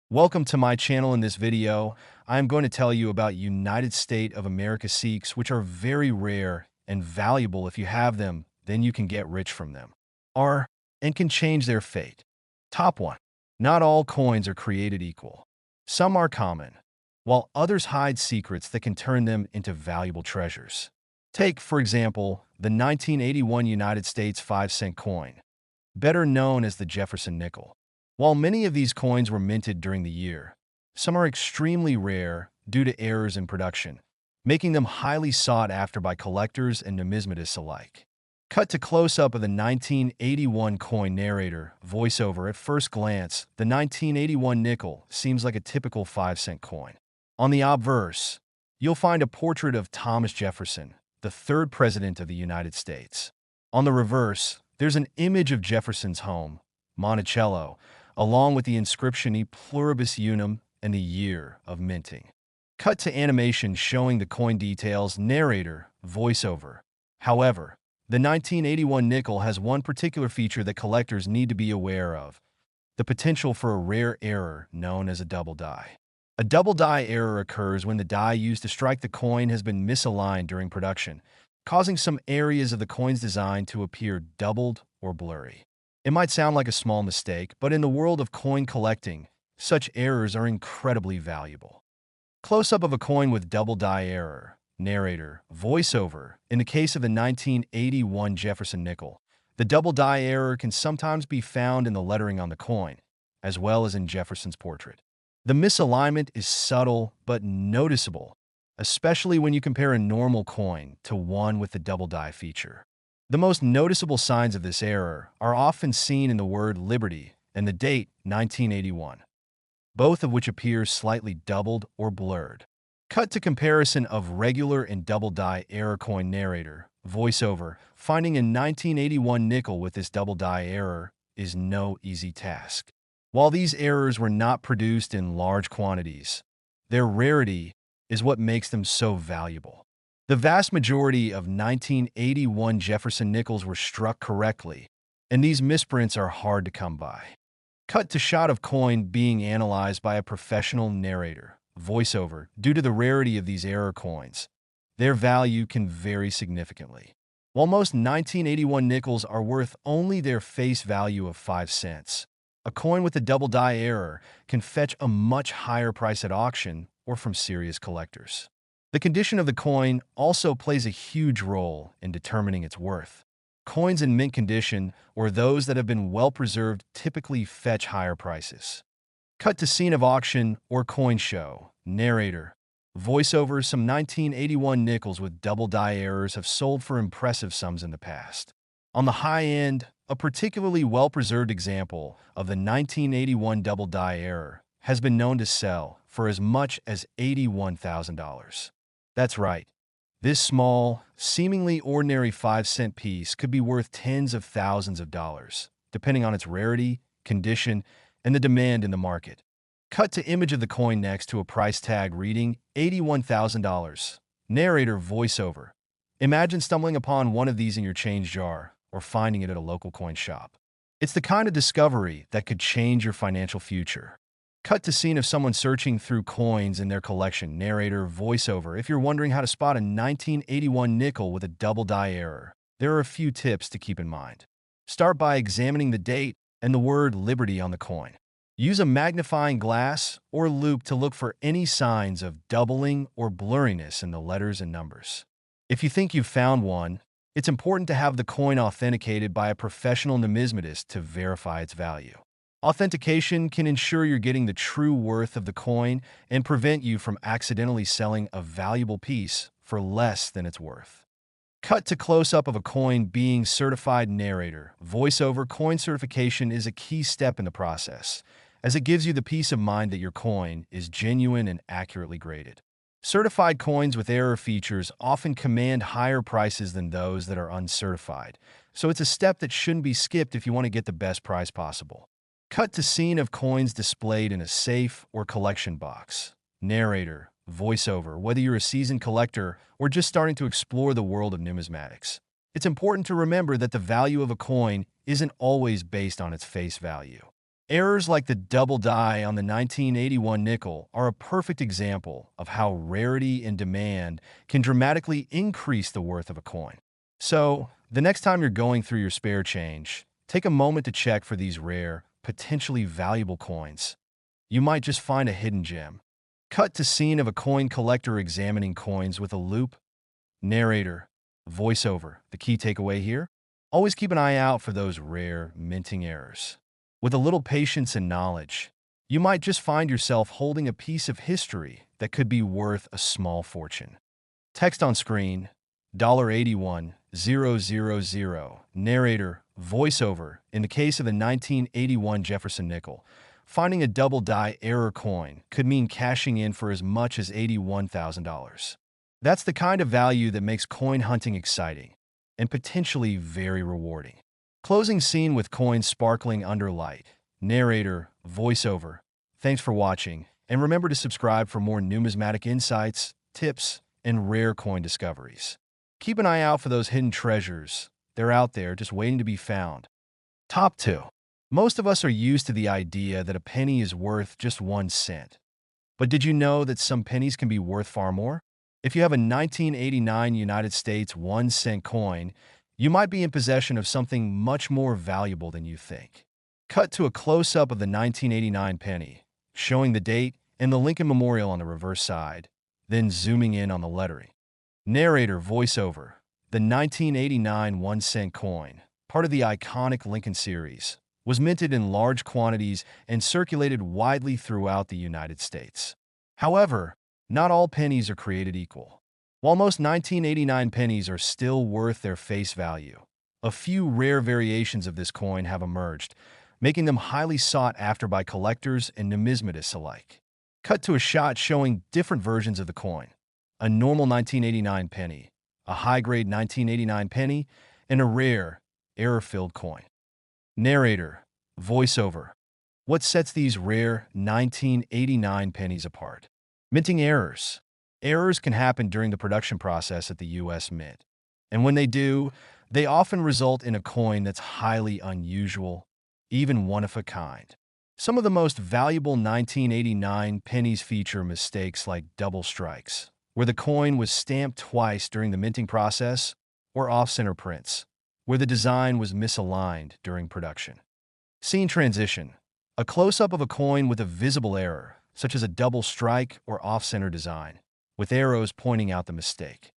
Welcome to my channel. In this video, I am going to tell you about United States of America Sikhs, which are very rare and valuable. If you have them, then you can get rich from them. Are and can change their fate. Top 1. Not all coins are created equal. Some are common, while others hide secrets that can turn them into valuable treasures. Take, for example, the 1981 United States 5-cent coin, better known as the Jefferson nickel. While many of these coins were minted during the year, some are extremely rare due to errors in production, making them highly sought after by collectors and numismatists alike. Cut to close-up of the 1981 coin. Narrator, voiceover. At first glance, the 1981 nickel seems like a typical 5-cent coin. On the obverse, you'll find a portrait of Thomas Jefferson, the third president of the United States. On the reverse, there's an image of Jefferson's home, Monticello, along with the inscription E pluribus unum and the year of minting. Cut to animation showing the coin details. Narrator, voiceover. However, the 1981 nickel has one particular feature that collectors need to be aware of: the potential for a rare error known as a double die. A double die error occurs when the die used to strike the coin has been misaligned during production, causing some areas of the coin's design to appear doubled or blurry. It might sound like a small mistake, but in the world of coin collecting, such errors are incredibly valuable. Close-up of a coin with double die error. Narrator, voiceover. In the case of the 1981 Jefferson nickel, the double die error can sometimes be found in the lettering on the coin, as well as in Jefferson's portrait. The misalignment is subtle but noticeable, especially when you compare a normal coin to one with the double die feature. The most noticeable signs of this error are often seen in the word liberty and the date 1981, both of which appear slightly doubled or blurred. Cut to comparison of regular and double die error coin. Narrator, voiceover. Finding a 1981 nickel with this double die error is no easy task. While these errors were not produced in large quantities, their rarity is what makes them so valuable. The vast majority of 1981 Jefferson nickels were struck correctly, and these misprints are hard to come by. Cut to shot of coin being analyzed by a professional. Narrator, voiceover. Due to the rarity of these error coins, their value can vary significantly. While most 1981 nickels are worth only their face value of 5 cents, a coin with a double die error can fetch a much higher price at auction or from serious collectors. The condition of the coin also plays a huge role in determining its worth. Coins in mint condition, or those that have been well preserved, typically fetch higher prices. Cut to scene of auction or coin show. Narrator, voiceover. Some 1981 nickels with double die errors have sold for impressive sums in the past. On the high end, a particularly well-preserved example of the 1981 double die error has been known to sell for as much as $81,000. That's right. This small, seemingly ordinary 5-cent piece could be worth tens of thousands of dollars, depending on its rarity, condition, and the demand in the market. Cut to image of the coin next to a price tag reading $81,000. Narrator, voiceover. Imagine stumbling upon one of these in your change jar or finding it at a local coin shop. It's the kind of discovery that could change your financial future. Cut to scene of someone searching through coins in their collection. Narrator, voiceover. If you're wondering how to spot a 1981 nickel with a double die error, there are a few tips to keep in mind. Start by examining the date and the word liberty on the coin. Use a magnifying glass or loupe to look for any signs of doubling or blurriness in the letters and numbers. If you think you've found one, it's important to have the coin authenticated by a professional numismatist to verify its value. Authentication can ensure you're getting the true worth of the coin and prevent you from accidentally selling a valuable piece for less than it's worth. Cut to close-up of a coin being certified. Narrator, voiceover. Coin certification is a key step in the process, as it gives you the peace of mind that your coin is genuine and accurately graded. Certified coins with error features often command higher prices than those that are uncertified, so it's a step that shouldn't be skipped if you want to get the best price possible. Cut to scene of coins displayed in a safe or collection box. Narrator, voiceover. Whether you're a seasoned collector or just starting to explore the world of numismatics, it's important to remember that the value of a coin isn't always based on its face value. Errors like the double die on the 1981 nickel are a perfect example of how rarity and demand can dramatically increase the worth of a coin. So, the next time you're going through your spare change, take a moment to check for these rare, potentially valuable coins. You might just find a hidden gem. Cut to scene of a coin collector examining coins with a loupe. Narrator, voiceover. The key takeaway here? Always keep an eye out for those rare minting errors. With a little patience and knowledge, you might just find yourself holding a piece of history that could be worth a small fortune. Text on screen, $81,000. Narrator, voiceover. In the case of the 1981 Jefferson nickel, finding a double die error coin could mean cashing in for as much as $81,000. That's the kind of value that makes coin hunting exciting and potentially very rewarding. Closing scene with coins sparkling under light. Narrator, voiceover. Thanks for watching, and remember to subscribe for more numismatic insights, tips, and rare coin discoveries. Keep an eye out for those hidden treasures. They're out there just waiting to be found. Top 2. Most of us are used to the idea that a penny is worth just 1 cent. But did you know that some pennies can be worth far more? If you have a 1989 United States 1-cent coin, you might be in possession of something much more valuable than you think. Cut to a close-up of the 1989 penny, showing the date and the Lincoln Memorial on the reverse side, then zooming in on the lettering. Narrator, voiceover. The 1989 1-cent coin, part of the iconic Lincoln series, was minted in large quantities and circulated widely throughout the United States. However, not all pennies are created equal. While most 1989 pennies are still worth their face value, a few rare variations of this coin have emerged, making them highly sought after by collectors and numismatists alike. Cut to a shot showing different versions of the coin: a normal 1989 penny, a high-grade 1989 penny, and a rare, error-filled coin. Narrator, voiceover. What sets these rare 1989 pennies apart? Minting errors. Errors can happen during the production process at the U.S. Mint, and when they do, they often result in a coin that's highly unusual, even one of a kind. Some of the most valuable 1989 pennies feature mistakes like double strikes, where the coin was stamped twice during the minting process, or off-center prints, where the design was misaligned during production. Scene transition. A close-up of a coin with a visible error, such as a double strike or off-center design, with arrows pointing out the mistake.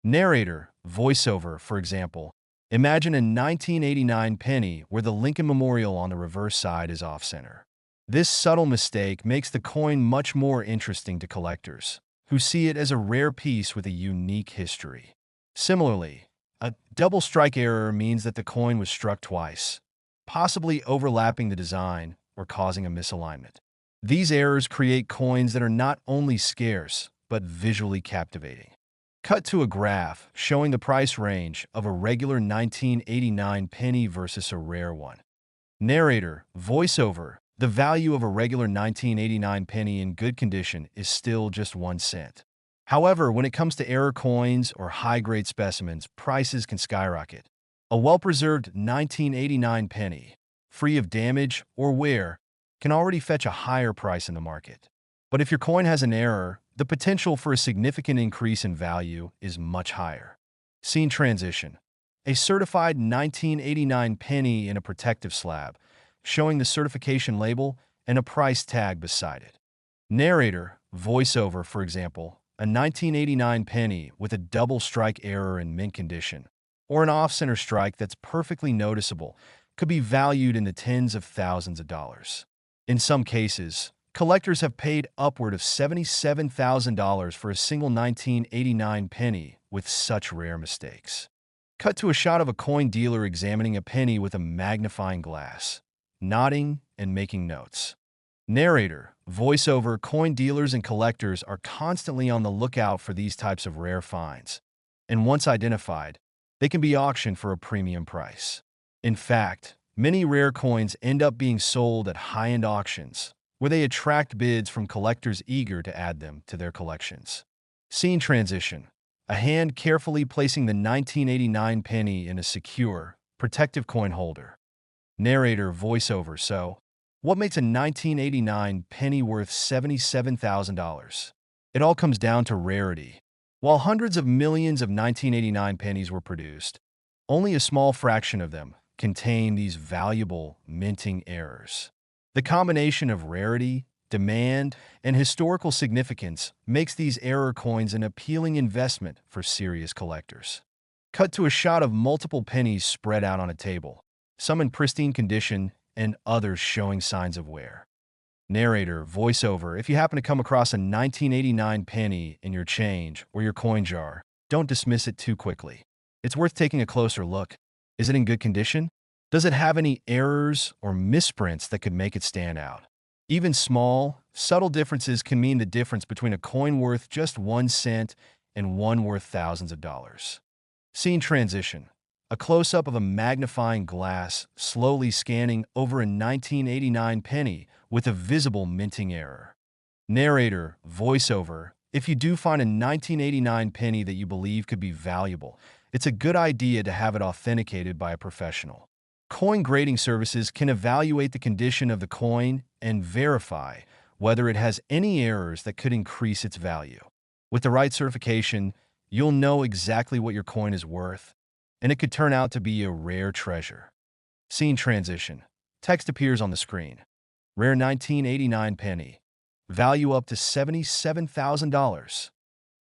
Narrator, voiceover, for example. Imagine a 1989 penny where the Lincoln Memorial on the reverse side is off-center. This subtle mistake makes the coin much more interesting to collectors, who see it as a rare piece with a unique history. Similarly, a double strike error means that the coin was struck twice, possibly overlapping the design or causing a misalignment. These errors create coins that are not only scarce, but visually captivating. Cut to a graph showing the price range of a regular 1989 penny versus a rare one. Narrator, voiceover. The value of a regular 1989 penny in good condition is still just 1 cent. However, when it comes to error coins or high-grade specimens, prices can skyrocket. A well-preserved 1989 penny, free of damage or wear, can already fetch a higher price in the market. But if your coin has an error, the potential for a significant increase in value is much higher. Scene transition. A certified 1989 penny in a protective slab, showing the certification label and a price tag beside it. Narrator, voiceover, for example, a 1989 penny with a double strike error in mint condition, or an off-center strike that's perfectly noticeable, could be valued in the tens of thousands of dollars. In some cases, collectors have paid upward of $77,000 for a single 1989 penny with such rare mistakes. Cut to a shot of a coin dealer examining a penny with a magnifying glass, nodding and making notes. Narrator, voiceover. Coin dealers and collectors are constantly on the lookout for these types of rare finds, and once identified, they can be auctioned for a premium price. In fact, many rare coins end up being sold at high-end auctions, where they attract bids from collectors eager to add them to their collections. Scene transition. A hand carefully placing the 1989 penny in a secure, protective coin holder. Narrator, voiceover. So, What makes a 1989 penny worth $77,000? It all comes down to rarity. While hundreds of millions of 1989 pennies were produced, only a small fraction of them contain these valuable minting errors. The combination of rarity, demand, and historical significance makes these error coins an appealing investment for serious collectors. Cut to a shot of multiple pennies spread out on a table, some in pristine condition and others showing signs of wear. Narrator, voiceover, if you happen to come across a 1989 penny in your change or your coin jar, don't dismiss it too quickly. It's worth taking a closer look. Is it in good condition? Does it have any errors or misprints that could make it stand out? Even small, subtle differences can mean the difference between a coin worth just 1 cent and one worth thousands of dollars. Scene transition. A close-up of a magnifying glass slowly scanning over a 1989 penny with a visible minting error. Narrator, voiceover, if you do find a 1989 penny that you believe could be valuable, it's a good idea to have it authenticated by a professional. Coin grading services can evaluate the condition of the coin and verify whether it has any errors that could increase its value. With the right certification, you'll know exactly what your coin is worth, and it could turn out to be a rare treasure. Scene transition. Text appears on the screen. Rare 1989 penny. Value up to $77,000.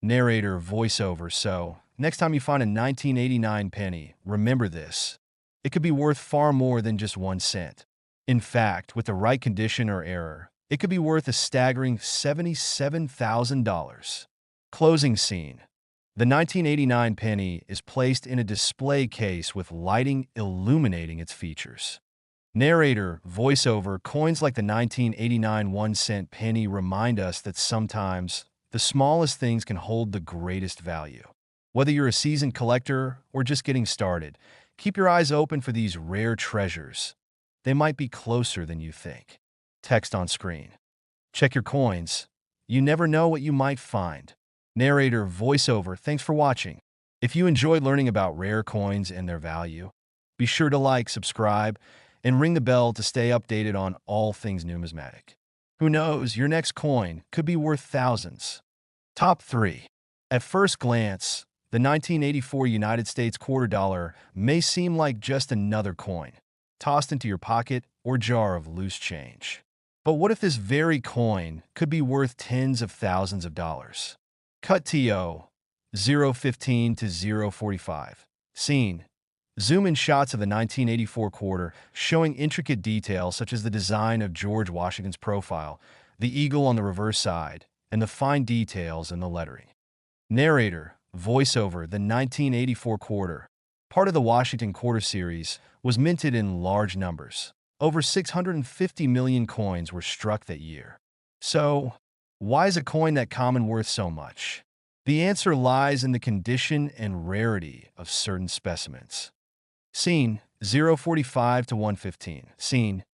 Narrator, voiceover, so next time you find a 1989 penny, remember this. It could be worth far more than just 1 cent. In fact, with the right condition or error, it could be worth a staggering $77,000. Closing scene. The 1989 penny is placed in a display case with lighting illuminating its features. Narrator, voiceover, coins like the 1989 1-cent penny remind us that sometimes the smallest things can hold the greatest value. Whether you're a seasoned collector or just getting started, keep your eyes open for these rare treasures. They might be closer than you think. Text on screen. Check your coins. You never know what you might find. Narrator, voiceover, thanks for watching. If you enjoyed learning about rare coins and their value, be sure to like, subscribe, and ring the bell to stay updated on all things numismatic. Who knows, your next coin could be worth thousands. Top 3. At first glance, the 1984 United States quarter dollar may seem like just another coin, tossed into your pocket or jar of loose change. But what if this very coin could be worth tens of thousands of dollars? Cut to 015 to 045. Scene. Zoom in shots of the 1984 quarter showing intricate details such as the design of George Washington's profile, the eagle on the reverse side, and the fine details in the lettering. Narrator, voiceover, the 1984 quarter, part of the Washington quarter series, was minted in large numbers. Over 650 million coins were struck that year. So, why is a coin that common worth so much? The answer lies in the condition and rarity of certain specimens. Scene 045 to 115. Scene.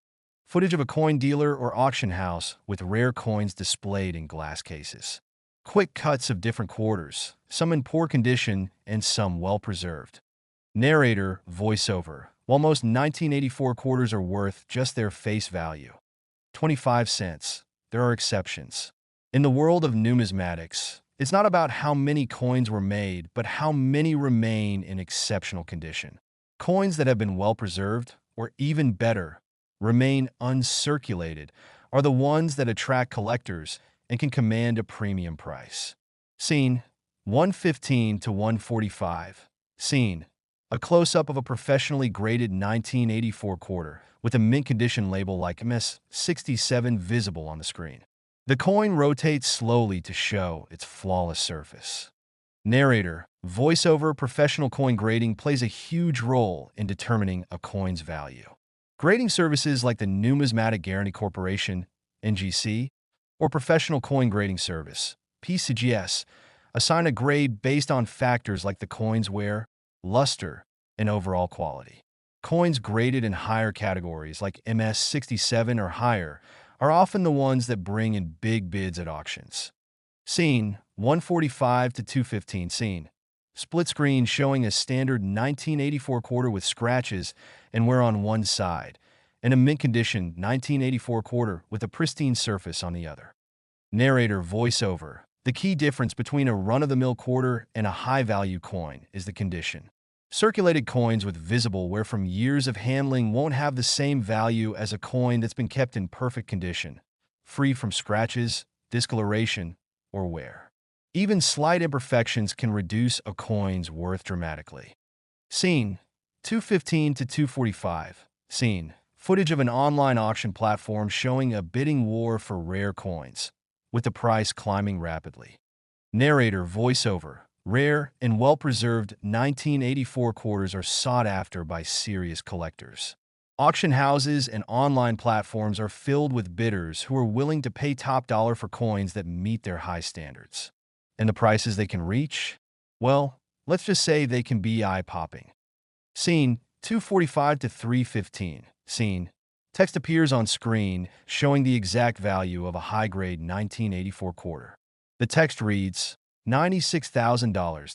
Footage of a coin dealer or auction house with rare coins displayed in glass cases. Quick cuts of different quarters, some in poor condition and some well preserved. Narrator, voiceover. While most 1984 quarters are worth just their face value, 25 cents, there are exceptions. In the world of numismatics, it's not about how many coins were made, but how many remain in exceptional condition. Coins that have been well preserved, or even better, remain uncirculated, are the ones that attract collectors and can command a premium price. Scene 115 to 145. Scene. A close-up of a professionally graded 1984 quarter with a mint condition label like MS67 visible on the screen. The coin rotates slowly to show its flawless surface. Narrator, voiceover, professional coin grading plays a huge role in determining a coin's value. Grading services like the Numismatic Guarantee Corporation, NGC, or Professional Coin Grading Service, PCGS, assign a grade based on factors like the coin's wear, luster, and overall quality. Coins graded in higher categories like MS67 or higher are often the ones that bring in big bids at auctions. Scene 145 to 215. Scene. Split screen showing a standard 1984 quarter with scratches and wear on one side, and a mint condition 1984 quarter with a pristine surface on the other. Narrator voiceover. The key difference between a run-of-the-mill quarter and a high-value coin is the condition. Circulated coins with visible wear from years of handling won't have the same value as a coin that's been kept in perfect condition, free from scratches, discoloration, or wear. Even slight imperfections can reduce a coin's worth dramatically. Scene 215 to 245. Scene footage of an online auction platform showing a bidding war for rare coins, with the price climbing rapidly. Narrator voiceover. Rare and well-preserved 1984 quarters are sought after by serious collectors. Auction houses and online platforms are filled with bidders who are willing to pay top dollar for coins that meet their high standards. And the prices they can reach? Well, let's just say they can be eye-popping. Scene 245 to 315. Scene. Text appears on screen showing the exact value of a high-grade 1984 quarter. The text reads, $96,000.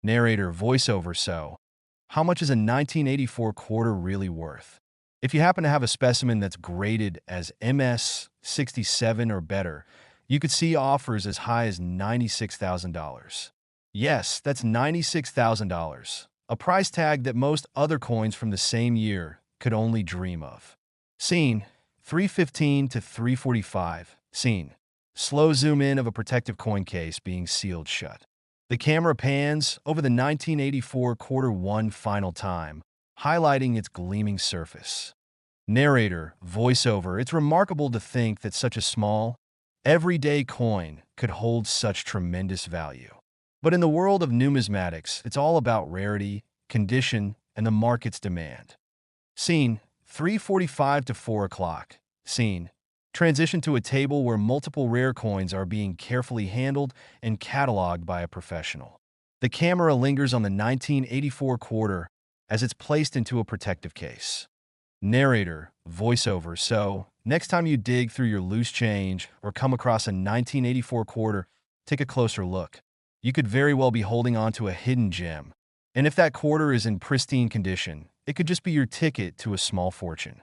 Narrator voiceover. So, how much is a 1984 quarter really worth? If you happen to have a specimen that's graded as MS 67 or better, you could see offers as high as $96,000. Yes, that's $96,000, a price tag that most other coins from the same year could only dream of. Scene 315 to 345. Scene. Slow zoom in of a protective coin case being sealed shut. The camera pans over the 1984 quarter one final time, highlighting its gleaming surface. Narrator voiceover. It's remarkable to think that such a small, everyday coin could hold such tremendous value. But in the world of numismatics, it's all about rarity, condition, and the market's demand. Scene 345 to 4 o'clock. Scene. Transition to a table where multiple rare coins are being carefully handled and cataloged by a professional. The camera lingers on the 1984 quarter as it's placed into a protective case. Narrator voiceover. So, next time you dig through your loose change or come across a 1984 quarter, take a closer look. You could very well be holding on to a hidden gem. And if that quarter is in pristine condition, it could just be your ticket to a small fortune.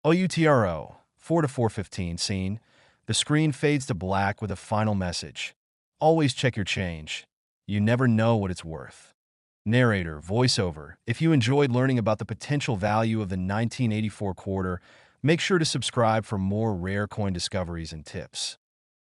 OUTRO 4 to 415. Scene. The screen fades to black with a final message. Always check your change. You never know what it's worth. Narrator voiceover. If you enjoyed learning about the potential value of the 1984 quarter, make sure to subscribe for more rare coin discoveries and tips.